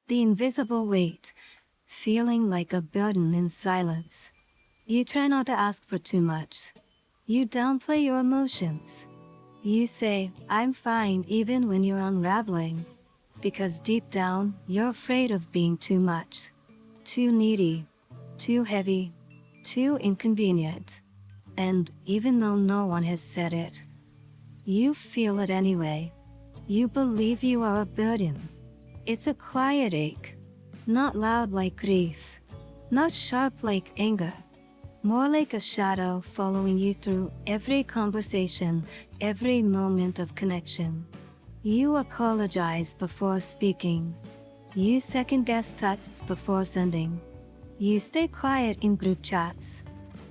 The invisible weight, feeling like a burden in silence. You try not to ask for too much. You downplay your emotions. You say, I'm fine even when you're unraveling. Because deep down, you're afraid of being too much. Too needy. Too heavy. Too inconvenient. And even though no one has said it, you feel it anyway. You believe you are a burden. It's a quiet ache. Not loud like grief. Not sharp like anger. More like a shadow following you through every conversation, every moment of connection. You apologize before speaking. You second-guess texts before sending. You stay quiet in group chats.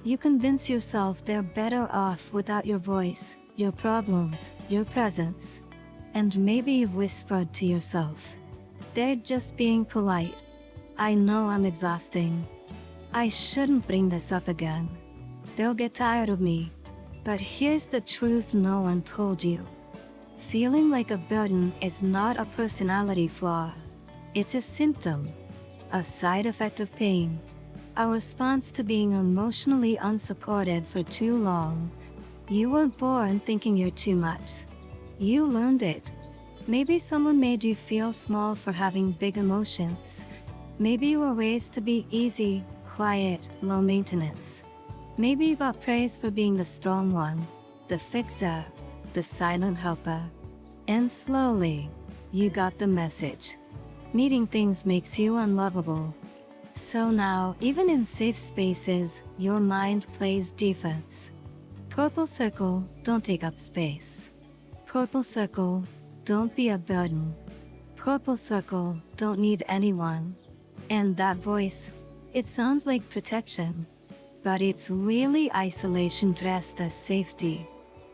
You convince yourself they're better off without your voice, your problems, your presence. And maybe you've whispered to yourself, they're just being polite. I know I'm exhausting. I shouldn't bring this up again. They'll get tired of me. But here's the truth no one told you. Feeling like a burden is not a personality flaw. It's a symptom, a side effect of pain, a response to being emotionally unsupported for too long. You weren't born thinking you're too much. You learned it. Maybe someone made you feel small for having big emotions. Maybe you were raised to be easy, quiet, low maintenance. Maybe you got praised for being the strong one, the fixer, the silent helper. And slowly, you got the message. Meeting things makes you unlovable. So now, even in safe spaces, your mind plays defense. Purple circle, don't take up space. Purple circle, don't be a burden. Purple circle, don't need anyone. And that voice, it sounds like protection, but it's really isolation dressed as safety.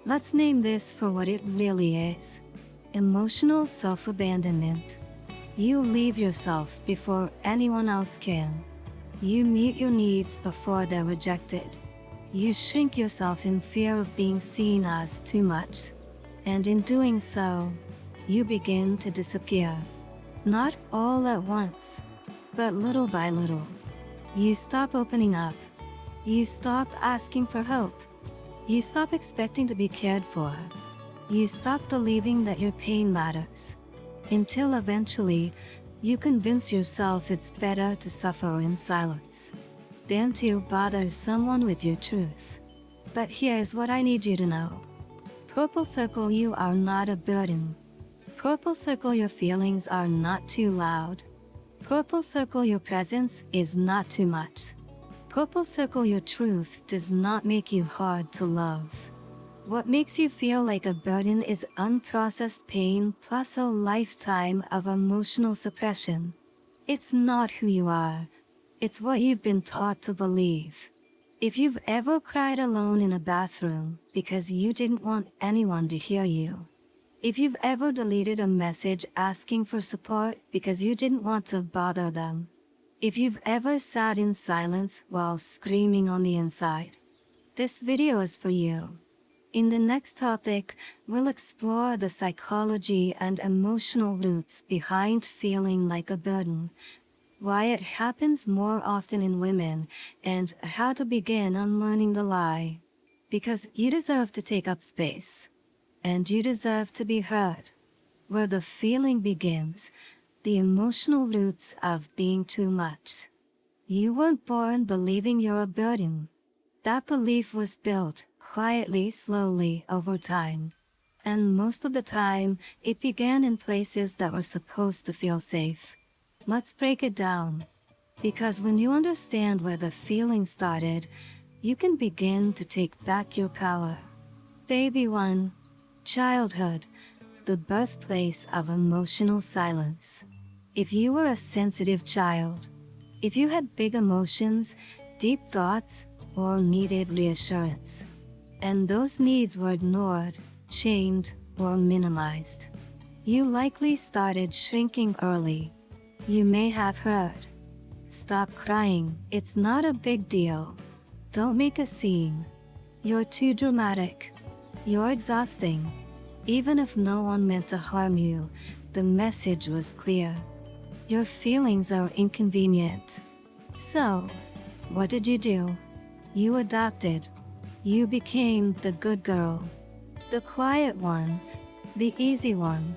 Let's name this for what it really is. Emotional self-abandonment. You leave yourself before anyone else can. You meet your needs before they're rejected. You shrink yourself in fear of being seen as too much. And in doing so, you begin to disappear. Not all at once, but little by little. You stop opening up. You stop asking for help. You stop expecting to be cared for. You stop believing that your pain matters. Until eventually, you convince yourself it's better to suffer in silence than to bother someone with your truth. But here's what I need you to know. Purple circle, you are not a burden. Purple circle, your feelings are not too loud. Purple circle, your presence is not too much. Purple circle, your truth does not make you hard to love. What makes you feel like a burden is unprocessed pain plus a lifetime of emotional suppression. It's not who you are. It's what you've been taught to believe. If you've ever cried alone in a bathroom because you didn't want anyone to hear you. If you've ever deleted a message asking for support because you didn't want to bother them. If you've ever sat in silence while screaming on the inside. This video is for you. In the next topic, we'll explore the psychology and emotional roots behind feeling like a burden, why it happens more often in women, and how to begin unlearning the lie. Because you deserve to take up space, and you deserve to be heard. Where the feeling begins, the emotional roots of being too much. You weren't born believing you're a burden. That belief was built quietly, slowly, over time. And most of the time, it began in places that were supposed to feel safe. Let's break it down. Because when you understand where the feeling started, you can begin to take back your power. Baby 1. Childhood, the birthplace of emotional silence. If you were a sensitive child, if you had big emotions, deep thoughts, or needed reassurance, and those needs were ignored, shamed, or minimized, you likely started shrinking early. You may have heard, "Stop crying, it's not a big deal. Don't make a scene. You're too dramatic. You're exhausting." Even if no one meant to harm you, the message was clear. Your feelings are inconvenient. So, what did you do? You adapted. You became the good girl. The quiet one. The easy one.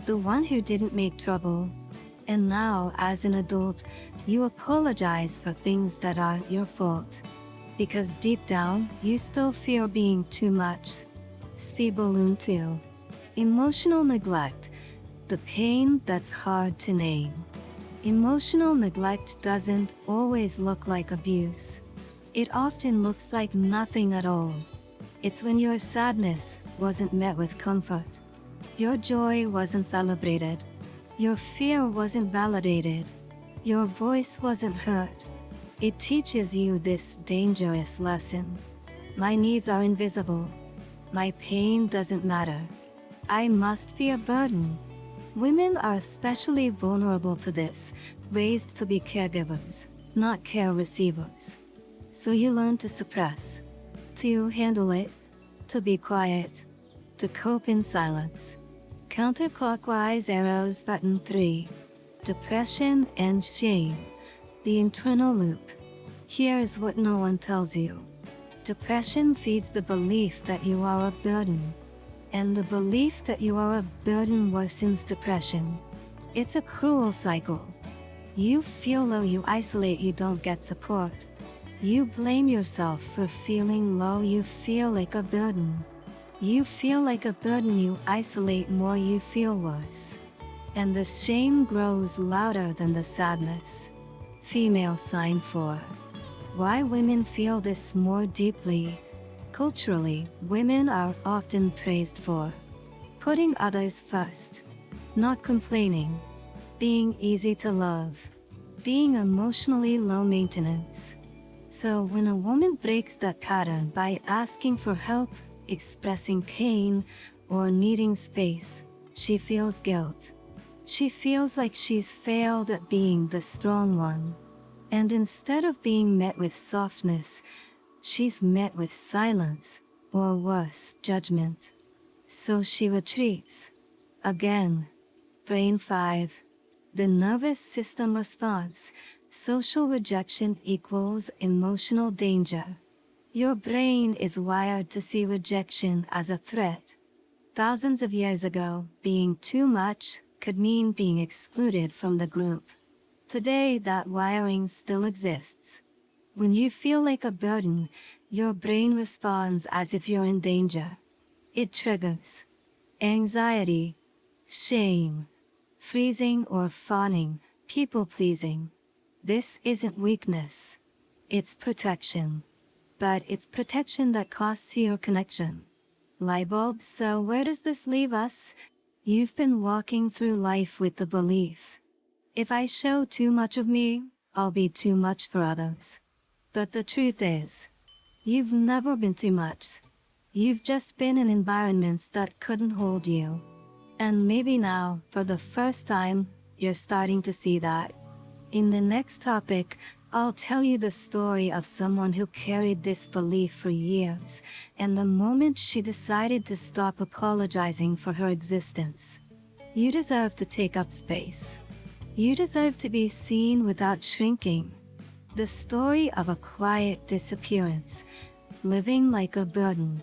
The one who didn't make trouble. And now, as an adult, you apologize for things that aren't your fault. Because deep down, you still fear being too much. Svibalun 2. Emotional neglect. The pain that's hard to name. Emotional neglect doesn't always look like abuse. It often looks like nothing at all. It's when your sadness wasn't met with comfort. Your joy wasn't celebrated. Your fear wasn't validated. Your voice wasn't heard. It teaches you this dangerous lesson. My needs are invisible. My pain doesn't matter. I must be a burden. Women are especially vulnerable to this, raised to be caregivers, not care receivers. So you learn to suppress, to handle it, to be quiet, to cope in silence. Counterclockwise arrows button 3. Depression and shame. The internal loop. Here's what no one tells you. Depression feeds the belief that you are a burden. And the belief that you are a burden worsens depression. It's a cruel cycle. You feel low, you isolate, you don't get support. You blame yourself for feeling low, you feel like a burden. You feel like a burden, you isolate more, you feel worse. And the shame grows louder than the sadness. Female sign 4. Why women feel this more deeply. Culturally, women are often praised for putting others first, not complaining, being easy to love, being emotionally low maintenance. So when a woman breaks that pattern by asking for help, expressing pain, or needing space, she feels guilt. She feels like she's failed at being the strong one. And instead of being met with softness, she's met with silence, or worse, judgment. So she retreats. Again. Brain 5. The nervous system response. Social rejection equals emotional danger. Your brain is wired to see rejection as a threat. Thousands of years ago, being too much could mean being excluded from the group. Today, that wiring still exists. When you feel like a burden, your brain responds as if you're in danger. It triggers anxiety, shame, freezing or fawning, people-pleasing. This isn't weakness. It's protection. But it's protection that costs you your connection. Light bulb. So where does this leave us? You've been walking through life with the beliefs. If I show too much of me, I'll be too much for others. But the truth is, you've never been too much. You've just been in environments that couldn't hold you. And maybe now, for the first time, you're starting to see that. In the next topic, I'll tell you the story of someone who carried this belief for years, and the moment she decided to stop apologizing for her existence. You deserve to take up space. You deserve to be seen without shrinking. The story of a quiet disappearance, living like a burden.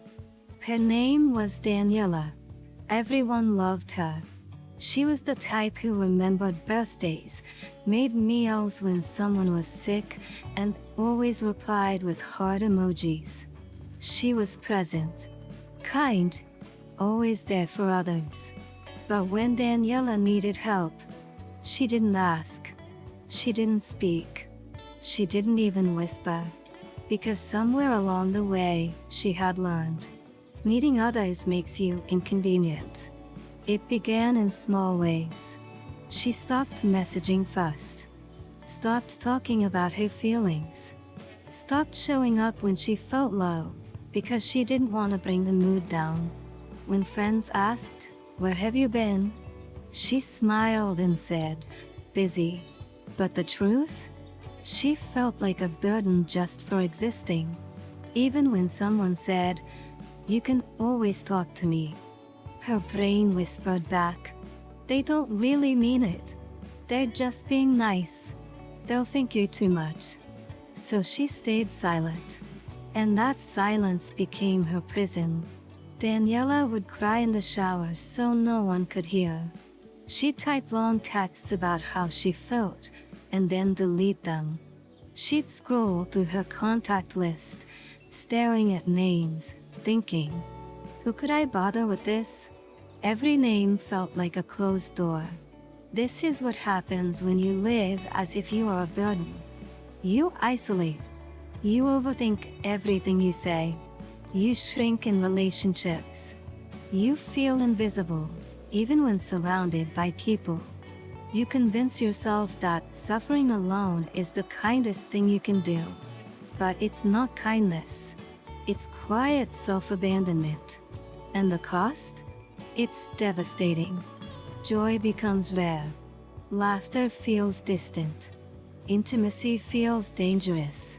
Her name was Daniela. Everyone loved her. She was the type who remembered birthdays, made meals when someone was sick, and always replied with heart emojis. She was present, kind, always there for others. But when Daniela needed help, she didn't ask. She didn't speak. She didn't even whisper. Because somewhere along the way, she had learned. Needing others makes you inconvenient. It began in small ways. She stopped messaging first. Stopped talking about her feelings. Stopped showing up when she felt low, because she didn't want to bring the mood down. When friends asked, "Where have you been?" she smiled and said, "Busy." But the truth? She felt like a burden just for existing. Even when someone said, "You can always talk to me," her brain whispered back, "They don't really mean it." They're just being nice. They'll think you're too much. So she stayed silent. And that silence became her prison. Daniela would cry in the shower so no one could hear. She'd type long texts about how she felt, and then delete them. She'd scroll through her contact list, staring at names, thinking, who could I bother with this? Every name felt like a closed door. This is what happens when you live as if you are a burden. You isolate. You overthink everything you say. You shrink in relationships. You feel invisible, even when surrounded by people. You convince yourself that suffering alone is the kindest thing you can do. But it's not kindness. It's quiet self-abandonment. And the cost? It's devastating. Joy becomes rare. Laughter feels distant. Intimacy feels dangerous.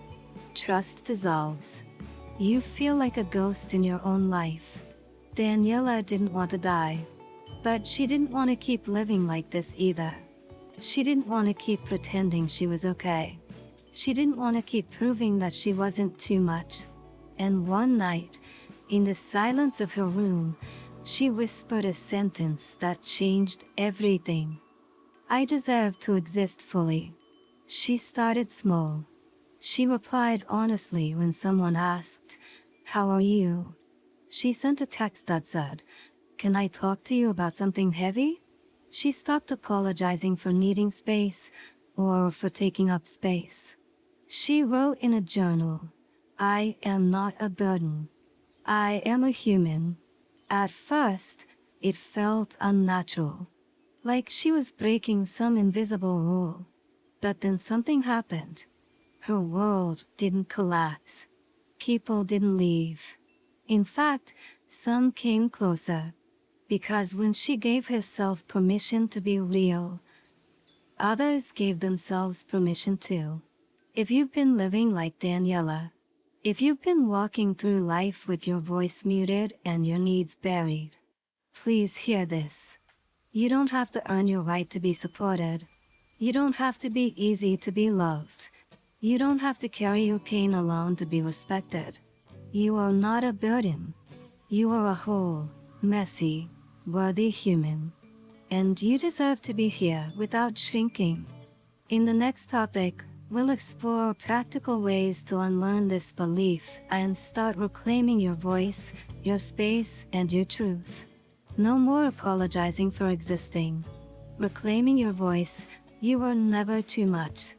Trust dissolves. You feel like a ghost in your own life. Daniela didn't want to die. But she didn't want to keep living like this either. She didn't want to keep pretending she was okay. She didn't want to keep proving that she wasn't too much. And one night, in the silence of her room, she whispered a sentence that changed everything. I deserve to exist fully. She started small. She replied honestly when someone asked, "How are you?" She sent a text that said, "Can I talk to you about something heavy?" She stopped apologizing for needing space or for taking up space. She wrote in a journal, "I am not a burden. I am a human." At first, it felt unnatural, like she was breaking some invisible rule. But then something happened. Her world didn't collapse. People didn't leave. In fact, some came closer. Because when she gave herself permission to be real, others gave themselves permission too. If you've been living like Daniela, if you've been walking through life with your voice muted and your needs buried, please hear this. You don't have to earn your right to be supported. You don't have to be easy to be loved. You don't have to carry your pain alone to be respected. You are not a burden. You are a whole, messy, worthy human. And you deserve to be here without shrinking. In the next topic, we'll explore practical ways to unlearn this belief and start reclaiming your voice, your space, and your truth. No more apologizing for existing. Reclaiming your voice, you are never too much.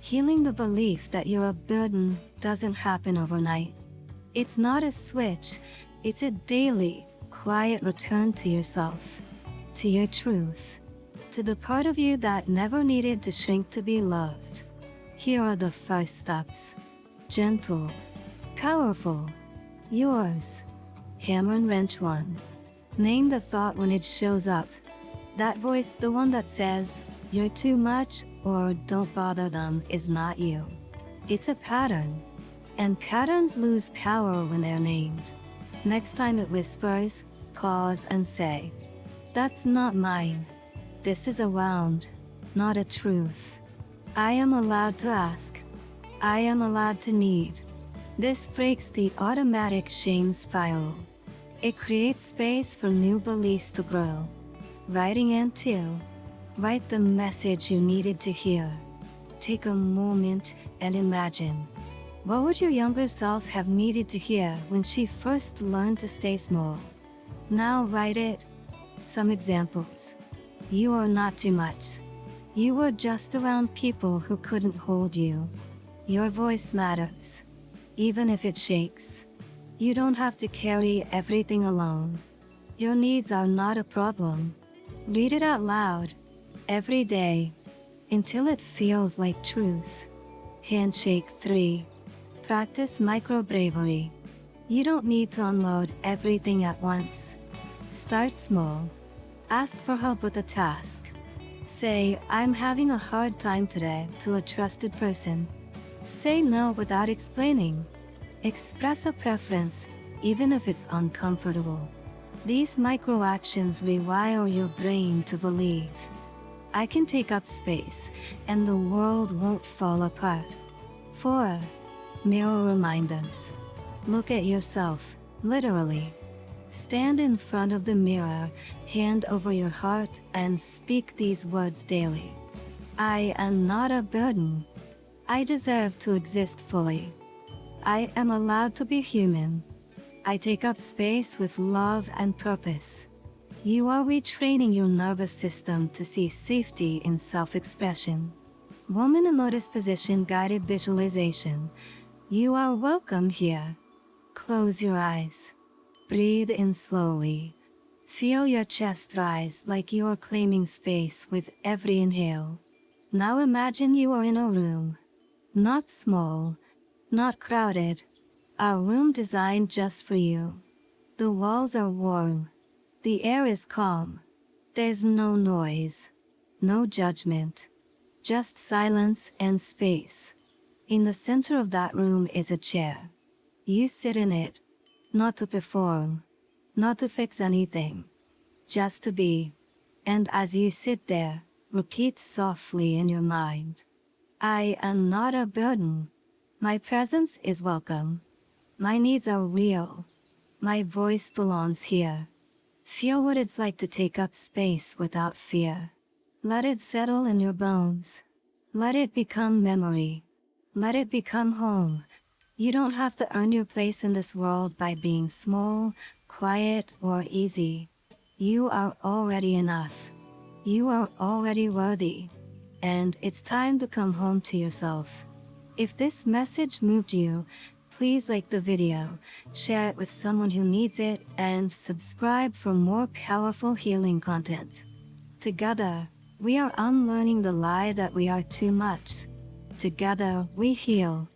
Healing the belief that you're a burden doesn't happen overnight. It's not a switch, it's a daily, quiet return to yourself, to your truth, to the part of you that never needed to shrink to be loved. Here are the first steps. Gentle, powerful, yours. Hammer and wrench 1. Name the thought when it shows up. That voice, the one that says, "You're too much," or "Don't bother them," is not you. It's a pattern. And patterns lose power when they're named. Next time it whispers, pause and say, "That's not mine. This is a wound, not a truth. I am allowed to ask. I am allowed to need." This breaks the automatic shame spiral. It creates space for new beliefs to grow. Writing in 2. Write the message you needed to hear. Take a moment and imagine. What would your younger self have needed to hear when she first learned to stay small? Now write it. Some examples. You are not too much. You were just around people who couldn't hold you. Your voice matters, even if it shakes. You don't have to carry everything alone. Your needs are not a problem. Read it out loud, every day, until it feels like truth. Handshake 3. Practice micro-bravery. You don't need to unload everything at once. Start small. Ask for help with a task. Say, "I'm having a hard time today," to a trusted person. Say no without explaining. Express a preference, even if it's uncomfortable. These micro-actions rewire your brain to believe, I can take up space, and the world won't fall apart. 4. Mirror reminders. Look at yourself, literally. Stand in front of the mirror, hand over your heart, and speak these words daily. I am not a burden. I deserve to exist fully. I am allowed to be human. I take up space with love and purpose. You are retraining your nervous system to see safety in self-expression. Woman in Lotus Position Guided Visualization. You are welcome here. Close your eyes. Breathe in slowly. Feel your chest rise like you are claiming space with every inhale. Now imagine you are in a room. Not small, not crowded. A room designed just for you. The walls are warm. The air is calm. There's no noise. No judgment. Just silence and space. In the center of that room is a chair. You sit in it. Not to perform, not to fix anything, just to be. And as you sit there, repeat softly in your mind. I am not a burden. My presence is welcome. My needs are real. My voice belongs here. Feel what it's like to take up space without fear. Let it settle in your bones. Let it become memory. Let it become home. You don't have to earn your place in this world by being small, quiet, or easy. You are already enough. You are already worthy. And it's time to come home to yourself. If this message moved you, please like the video, share it with someone who needs it, and subscribe for more powerful healing content. Together, we are unlearning the lie that we are too much. Together, we heal.